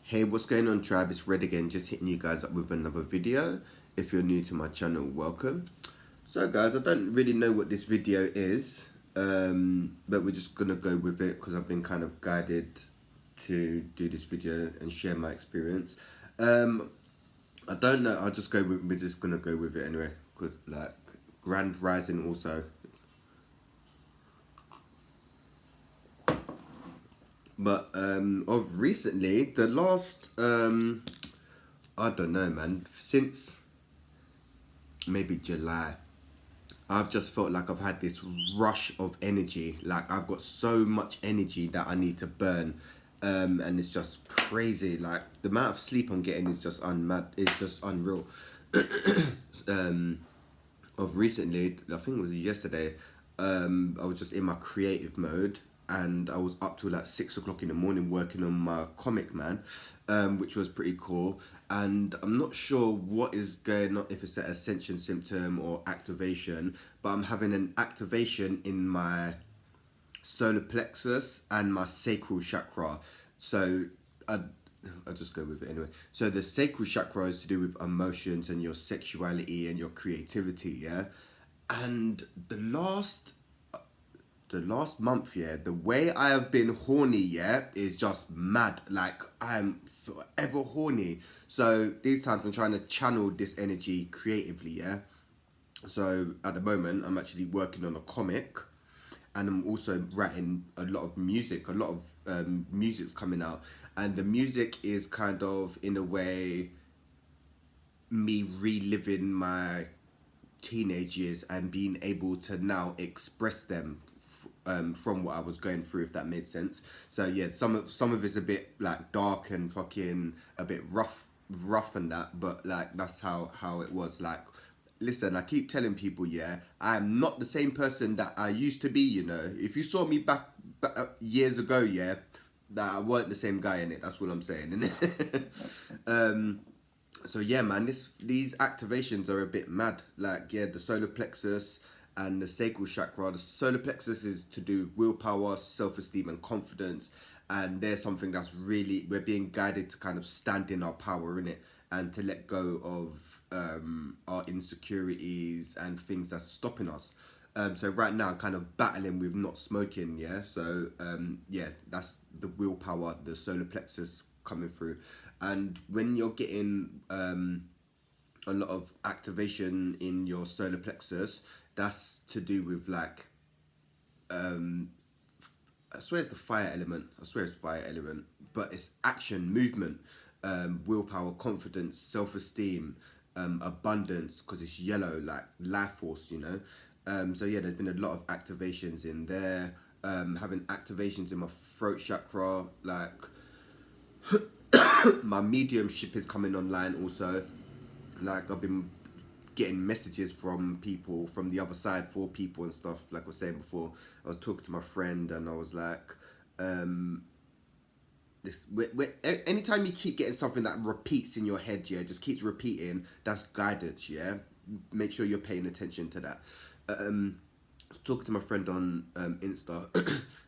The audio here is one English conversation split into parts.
Hey, what's going on, tribe? It's Red again, just hitting you guys up with another video. If you're new to my channel, welcome. So guys, I don't really know what this video is, but we're just gonna go with it because I've been kind of guided to do this video and share my experience. I don't know, I'll just go with, we're just gonna go with it anyway, because like, Grand Rising also. But of recently, the last I don't know, man, since maybe July, I've just felt like I've had this rush of energy. Like I've got so much energy that I need to burn, and it's just crazy. Like the amount of sleep I'm getting is just it's just unreal. Of recently, I think it was yesterday, I was just in my creative mode and I was up till like 6 o'clock in the morning working on my comic, man, which was pretty cool. And I'm not sure what is going on, if it's an ascension symptom or activation, but I'm having an activation in my solar plexus and my sacral chakra. So I'll just go with it anyway. So the sacral chakra is to do with emotions and your sexuality and your creativity, yeah. And the last month, yeah, the way I have been horny, yeah, is just mad. Like I'm forever horny. So these times I'm trying to channel this energy creatively, yeah. So at the moment I'm actually working on a comic, and I'm also writing a lot of music. A lot of music's coming out, and the music is kind of in a way me reliving my teenage years and being able to now express them from what I was going through, if that made sense. So yeah, some of it's a bit like dark and fucking a bit rough and that, but like that's how it was. Like, listen, I keep telling people, yeah, I'm not the same person that I used to be, you know. If you saw me back years ago, yeah, that I weren't the same guy in it. That's what I'm saying, innit? So yeah, man, these activations are a bit mad. Like, yeah, the solar plexus and the sacral chakra. The solar plexus is to do with willpower, self-esteem and confidence. And there's something that's really, we're being guided to kind of stand in our power, in it, and to let go of our insecurities and things that's stopping us. So right now I'm kind of battling with not smoking, yeah. So yeah, that's the willpower, the solar plexus coming through. And when you're getting a lot of activation in your solar plexus, that's to do with like I swear it's the fire element. I swear it's fire element, but it's action, movement, willpower, confidence, self-esteem, abundance, because it's yellow, like life force, you know. So yeah, there's been a lot of activations in there. Having activations in my throat chakra, like my mediumship is coming online also. Like I've been getting messages from people from the other side, for people and stuff. Like I was saying before, I was talking to my friend and I was like, anytime you keep getting something that repeats in your head, yeah, just keeps repeating, that's guidance, yeah. Make sure you're paying attention to that. I was talking to my friend on Insta,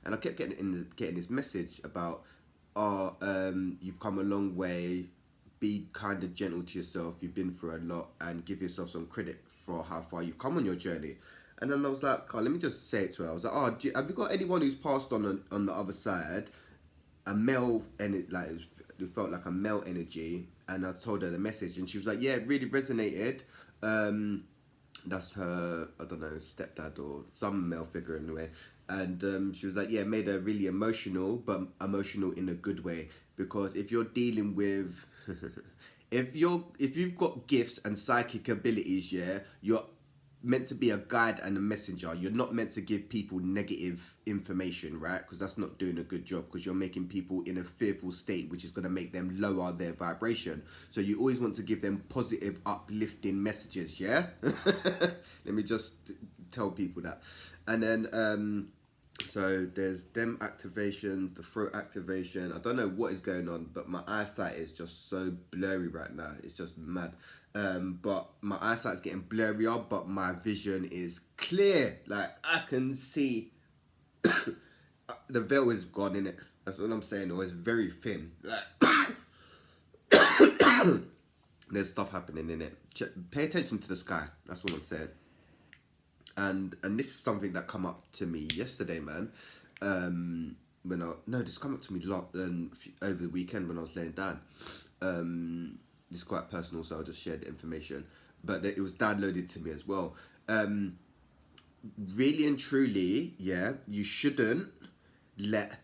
and I kept getting this message about, you've come a long way. Be kind of gentle to yourself. You've been through a lot, and give yourself some credit for how far you've come on your journey. And then I was like, oh, let me just say it to her. I was like, oh, have you got anyone who's passed on the other side, a male, and it felt like a male energy? And I told her the message, and she was like, yeah, it really resonated. That's her, I don't know, stepdad or some male figure in a way. And she was like, yeah, it made her really emotional, but emotional in a good way. Because if you're dealing with if you've got gifts and psychic abilities, yeah, you're meant to be a guide and a messenger. You're not meant to give people negative information, right? Because that's not doing a good job, because you're making people in a fearful state, which is going to make them lower their vibration. So you always want to give them positive, uplifting messages, yeah? Let me just tell people that. And then so there's them activations, the throat activation. I don't know what is going on, but my eyesight is just so blurry right now. It's just mad. But my eyesight's getting blurrier, but my vision is clear. Like I can see the veil is gone, in it. That's what I'm saying. Or it's very thin. Like There's stuff happening in it. Pay attention to the sky. That's what I'm saying. And this is something that come up to me yesterday, man. This come up to me over the weekend when I was laying down. It's quite personal, so I'll just share the information. But it was downloaded to me as well. Really and truly, yeah, you shouldn't let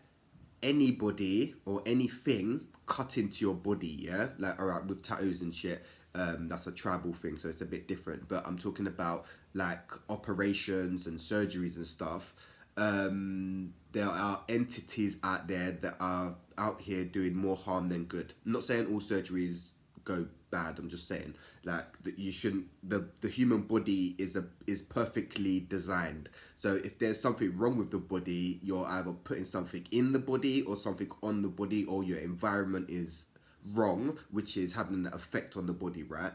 anybody or anything cut into your body, yeah? Like, alright, with tattoos and shit, that's a tribal thing, so it's a bit different. But I'm talking about, like, operations and surgeries and stuff. There are entities out there that are out here doing more harm than good. I'm not saying all surgeries go bad, I'm just saying, like, that you shouldn't, the human body is perfectly designed. So if there's something wrong with the body, you're either putting something in the body or something on the body, or your environment is wrong, which is having an effect on the body, right?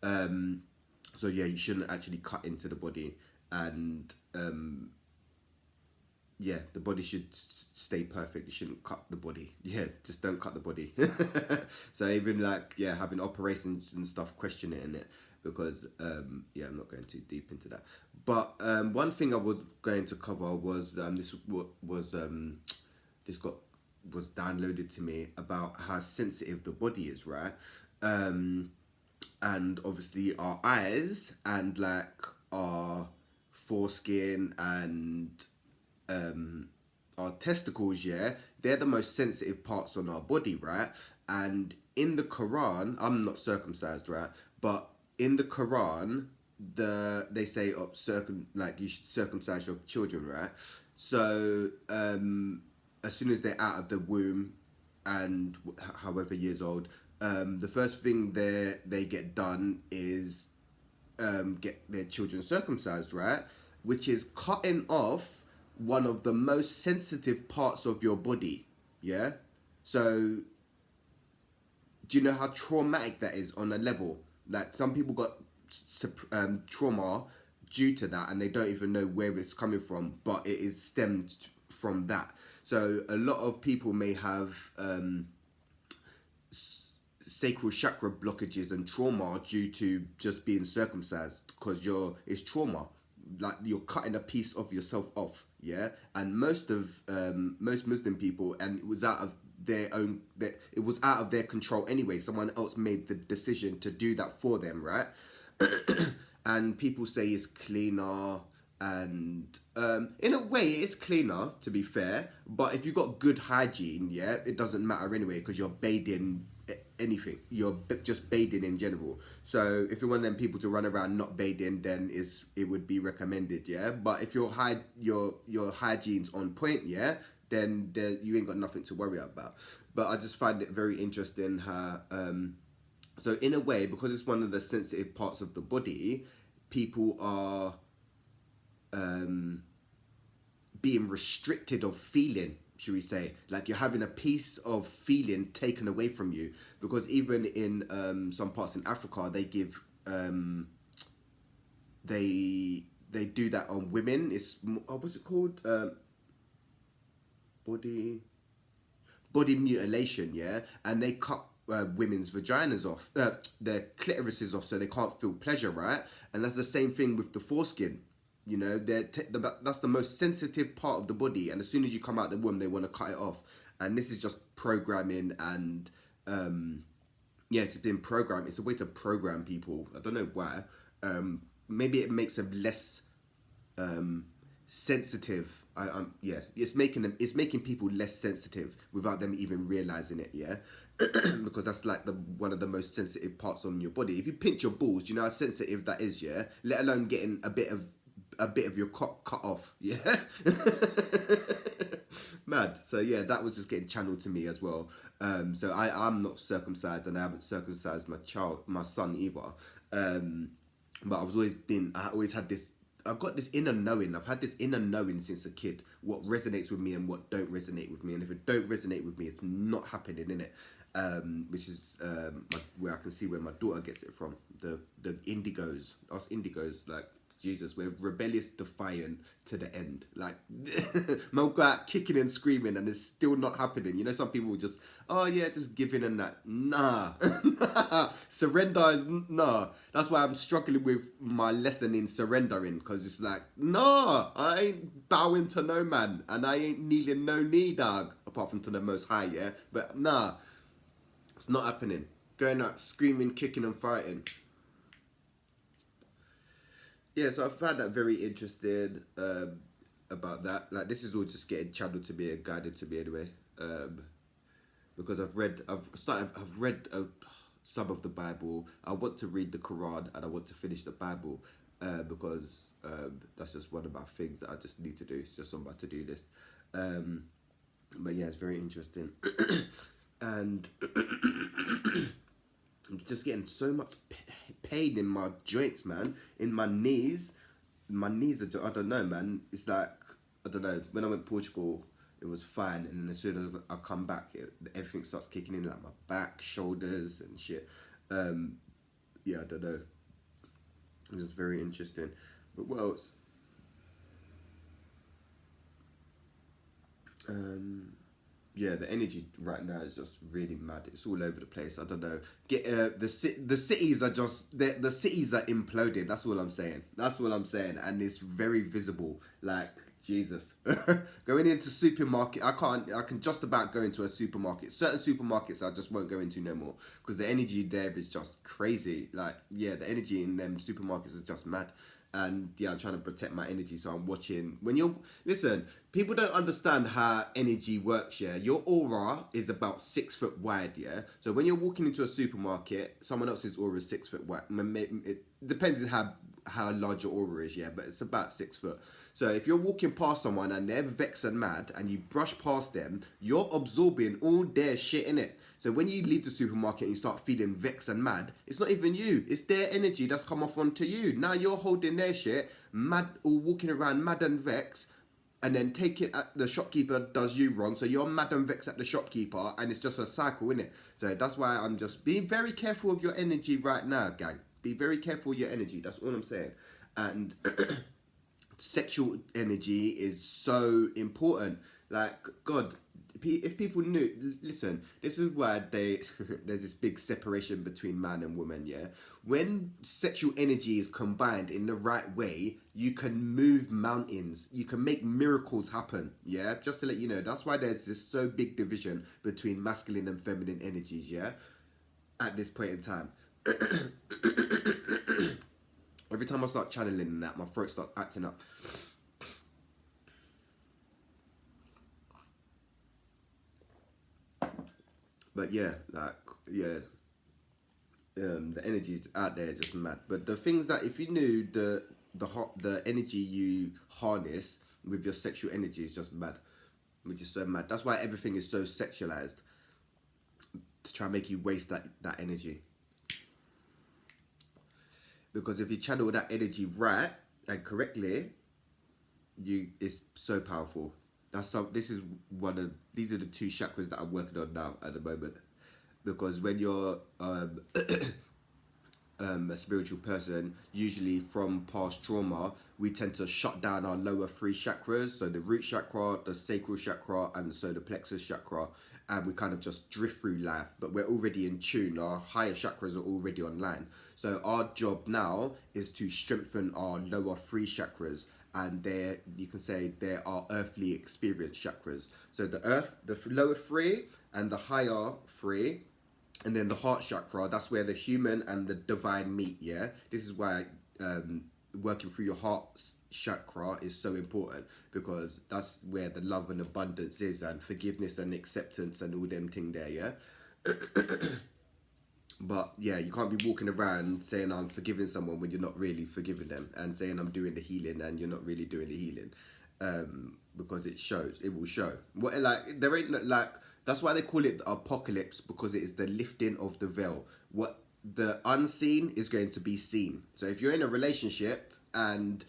So yeah, you shouldn't actually cut into the body, and yeah, the body should stay perfect. You shouldn't cut the body. Yeah, just don't cut the body. So even like, yeah, having operations and stuff, question it in it, because yeah, I'm not going too deep into that. But one thing I was going to cover was this was downloaded to me about how sensitive the body is, right? And obviously our eyes and like our foreskin and our testicles, yeah, they're the most sensitive parts on our body, right? And in the Quran, I'm not circumcised, right? But in the Quran, they say you should circumcise your children, right? So as soon as they're out of the womb and however years old, the first thing they get done is get their children circumcised, right? Which is cutting off one of the most sensitive parts of your body, yeah? So, do you know how traumatic that is on a level? Like, some people got trauma due to that, and they don't even know where it's coming from, but it is stemmed from that. So, a lot of people may have sacral chakra blockages and trauma due to just being circumcised, because it's trauma. Like, you're cutting a piece of yourself off, yeah? And most Muslim people, and it was out of their control anyway. Someone else made the decision to do that for them, right? And people say it's cleaner, and in a way it's cleaner, to be fair, but if you've got good hygiene, yeah, it doesn't matter anyway, because you're bathing anything, you're just bathing in general. So if you're one of them people to run around not bathing, then it would be recommended, yeah? But if your hygiene's on point, yeah, then you ain't got nothing to worry about. But I just find it very interesting how so in a way, because it's one of the sensitive parts of the body, people are being restricted of feeling, should we say. Like, you're having a piece of feeling taken away from you, because even in some parts in Africa, they give they do that on women. It's what's it called, body mutilation, yeah? And they cut women's vaginas off, their clitorises off, so they can't feel pleasure, right? And that's the same thing with the foreskin. You know, that's the most sensitive part of the body, and as soon as you come out the womb, they want to cut it off. And this is just programming, and yeah, it's been programmed. It's a way to program people. I don't know why. Maybe it makes them less sensitive. Yeah, it's making people less sensitive without them even realizing it. Yeah, because that's like one of the most sensitive parts on your body. If you pinch your balls, do you know how sensitive that is? Yeah, let alone getting a bit of your cock cut off. Yeah. Mad. So yeah, that was just getting channeled to me as well. So I'm not circumcised, and I haven't circumcised my son either. But I've got this inner knowing. I've had this inner knowing since a kid, what resonates with me and what don't resonate with me. And if it don't resonate with me, it's not happening, innit? Which is where I can see where my daughter gets it from. The indigos, us indigos, like, Jesus, we're rebellious, defiant to the end. Like, man go out kicking and screaming and it's still not happening. You know, some people just, oh yeah, just give in and that. Nah. Surrender is, nah. That's why I'm struggling with my lesson in surrendering, because it's like, nah, I ain't bowing to no man and I ain't kneeling no knee, dog, apart from to the Most High, yeah? But nah, it's not happening. Going out screaming, kicking and fighting. Yeah, so I found that very interesting about that. Like, this is all just getting channeled to me and guided to me anyway. Because I've read some of the Bible. I want to read the Quran and I want to finish the Bible because that's just one of my things that I just need to do. It's just on my to-do list. But yeah, it's very interesting. And I'm just getting so much pain in my joints, man. In my knees. My knees are just, I don't know, man. It's like, I don't know. When I went to Portugal, it was fine. And then as soon as I come back, everything starts kicking in, like my back, shoulders and shit. Yeah, I don't know. It's just very interesting. But what else? Yeah, the energy right now is just really mad. It's all over the place. I don't know. The cities are just the cities are imploding. That's all I'm saying. That's all I'm saying, and it's very visible. Like, Jesus, going into supermarket, I can just about go into a supermarket. Certain supermarkets I just won't go into no more because the energy there is just crazy. Like, yeah, the energy in them supermarkets is just mad. And yeah, I'm trying to protect my energy, so I'm watching. Listen, people don't understand how energy works. Yeah, your aura is about 6 foot wide. Yeah, so when you're walking into a supermarket, someone else's aura is 6 foot wide. It depends on how large your aura is. Yeah, but it's about 6 foot. So if you're walking past someone and they're vexed and mad, and you brush past them, you're absorbing all their shit in it. So when you leave the supermarket and you start feeling vexed and mad, it's not even you. It's their energy that's come off onto you. Now you're holding their shit, mad, or walking around mad and vexed, and then take it at the shopkeeper does you wrong. So you're mad and vexed at the shopkeeper, and it's just a cycle, innit? So that's why I'm just being very careful of your energy right now, gang. Be very careful with your energy. That's all I'm saying. And sexual energy is so important. Like, God, if people knew, listen, this is why there's this big separation between man and woman, yeah? When sexual energy is combined in the right way, you can move mountains, you can make miracles happen, yeah? Just to let you know, that's why there's this so big division between masculine and feminine energies, yeah? At this point in time. Every time I start channeling that, my throat starts acting up. But yeah, like, yeah, the energy's out there just mad. But the things that, if you knew the energy you harness with your sexual energy is just mad, which is so mad. That's why everything is so sexualized, to try and make you waste that energy. Because if you channel that energy right and correctly, it's so powerful. These are the two chakras that I'm working on now at the moment. Because when you're a spiritual person, usually from past trauma, we tend to shut down our lower three chakras, so the root chakra, the sacral chakra, and so the plexus chakra, and we kind of just drift through life, but we're already in tune. Our higher chakras are already online. So our job now is to strengthen our lower three chakras, and you can say they're our earthly experience chakras. So the lower three and the higher three, and then the heart chakra, that's where the human and the divine meet, yeah? This is why working through your heart chakra is so important, because that's where the love and abundance is, and forgiveness and acceptance and all them thing there, yeah? But yeah, you can't be walking around saying I'm forgiving someone when you're not really forgiving them, and saying I'm doing the healing and you're not really doing the healing, because it will show. There ain't like, that's why they call it the apocalypse, because it is the lifting of the veil. What the unseen is going to be seen. So if you're in a relationship, and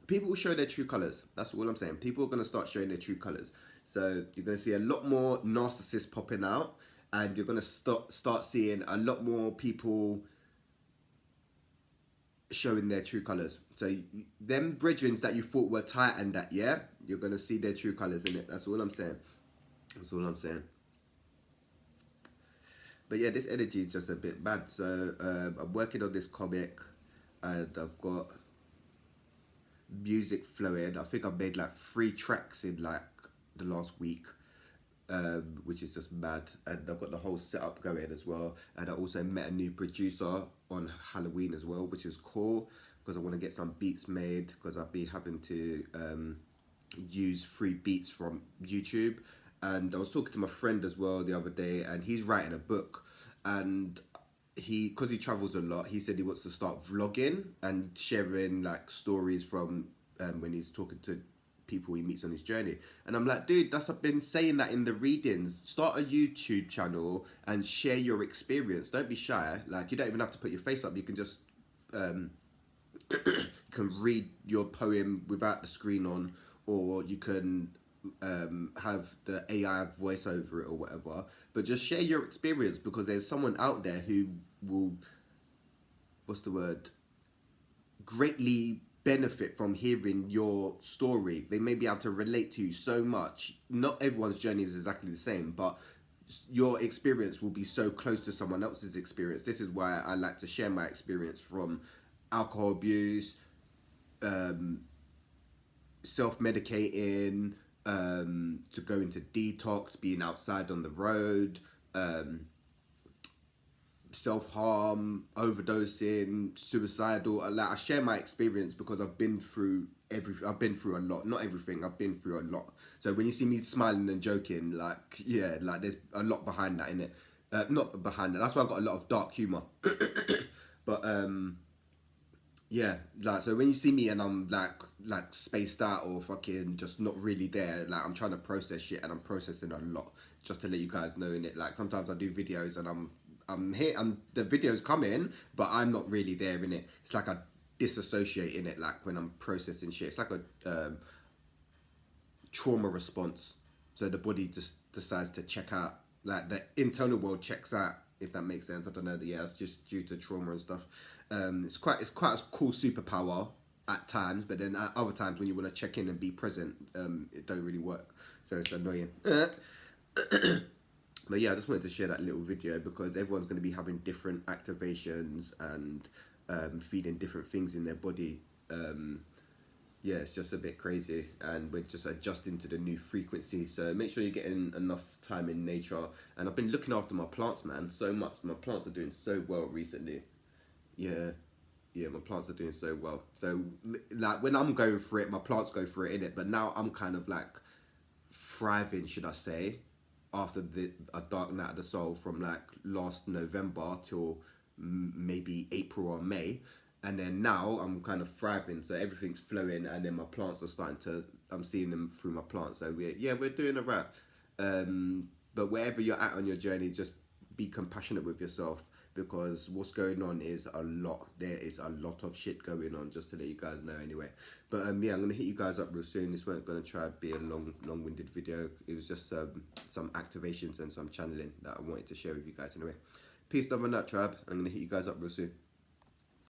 people will show their true colors. That's all I'm saying. People are going to start showing their true colors. So you're going to see a lot more narcissists popping out, and you're going to start seeing a lot more people showing their true colours. So them brethrens that you thought were tightened, that you're gonna see their true colours in it. That's all I'm saying. That's all I'm saying. But yeah, this energy is just a bit bad. So I'm working on this comic, and I've got music flowing. I think I've made like 3 tracks in like the last week, which is just mad. And I've got the whole setup going as well. And I also met a new producer on Halloween as well, which is cool because I want to get some beats made, because I've been having to use free beats from YouTube. And I was talking to my friend as well the other day, and he's writing a book, and because he travels a lot, he said he wants to start vlogging and sharing like stories from when he's talking to people he meets on his journey. And I'm like, dude, I've been saying that in the readings. Start a YouTube channel and share your experience. Don't be shy. Like, you don't even have to put your face up. You can just you can read your poem without the screen on, or you can have the AI voice over it or whatever, but just share your experience, because there's someone out there who will, what's the word, greatly benefit from hearing your story. They may be able to relate to you so much. Not everyone's journey is exactly the same, but your experience will be so close to someone else's experience. This is why I like to share my experience, from alcohol abuse, self-medicating, to go into detox, being outside on the road, self-harm, overdosing, suicidal. Like, I share my experience because I've been through a lot. Not everything, I've been through a lot. So when you see me smiling and joking, like, yeah, like there's a lot behind that, innit? Not behind that. That's why I've got a lot of dark humor. But yeah, like, so when you see me and I'm like spaced out or fucking just not really there, like, I'm trying to process shit, and I'm processing a lot, just to let you guys know, in it. Like, sometimes I do videos and I'm here and the videos come in, but I'm not really there in it. It's like I disassociate in it, like when I'm processing shit. It's like a trauma response. So the body just decides to check out, like the internal world checks out, if that makes sense. I don't know. Yeah, it's just due to trauma and stuff. It's quite a cool superpower at times, but then at other times when you want to check in and be present, it don't really work. So it's annoying. But yeah, I just wanted to share that little video, because everyone's going to be having different activations and feeling different things in their body. Yeah, it's just a bit crazy, and we're just adjusting to the new frequency. So make sure you're getting enough time in nature. And I've been looking after my plants, man, so much. My plants are doing so well recently. Yeah, my plants are doing so well. So like, when I'm going for it, my plants go for it, innit? But now I'm kind of like thriving, should I say, after a dark night of the soul from like last November till maybe April or May. And then now I'm kind of thriving, so everything's flowing, and then my plants are starting to, I'm seeing them through my plants. So we're doing alright. But wherever you're at on your journey, just be compassionate with yourself, because what's going on is a lot. There is a lot of shit going on, just to let you guys know anyway. But yeah, I'm going to hit you guys up real soon. This weren't going to try to be a long-winded video. It was just some activations and some channeling that I wanted to share with you guys anyway. Peace, love and nut, tribe. I'm going to hit you guys up real soon.